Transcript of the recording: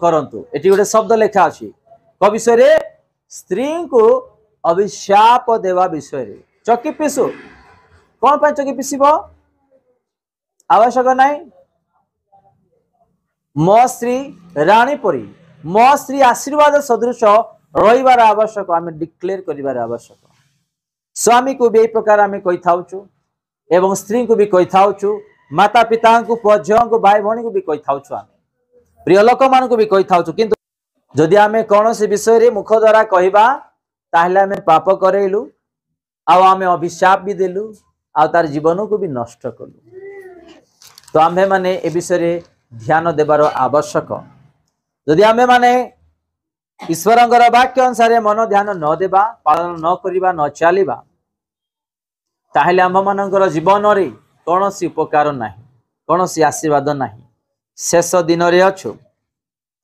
करंतु एटी गोटे शब्द लेखा अछि को विषय रे स्त्री को अभिशाप देवा विषय रे चकी पिसु कौन पर चकी पिसिबो आवश्यक नहीं मो स्त्री रानी परी मो स्त्री आशीर्वाद सदृश रहिबार आवश्यक आम डिक्लेयर करिबार आवश्यक स्वामी को भी यही प्रकार आम कही थाउचु एवं स्त्री को भी कही थाउचु माता पिता को पुओ झियो को भाई भौणी को भी कही थाउचु आम प्रिय लोक मान को भी कही थाउचु किंतु जदि आम कौन से विषय रे मुख द्वारा कहबा ताहले आम पाप करेलु आम अभिशाप भी देलु आ तार जीवन को भी नष्ट कलु तो आम्भे माने ए विषय रे ध्यान देबार आवश्यक जदि आम्भे माने ईश्वरंगर वाक्य अनुसार मन ध्यान न देबा पालन न करिबा न चलिबा ताहले आम मानकर जीवन रे कौन सी उपकार नाही कौन सी आशीर्वाद नाही शेष दिन रे अछु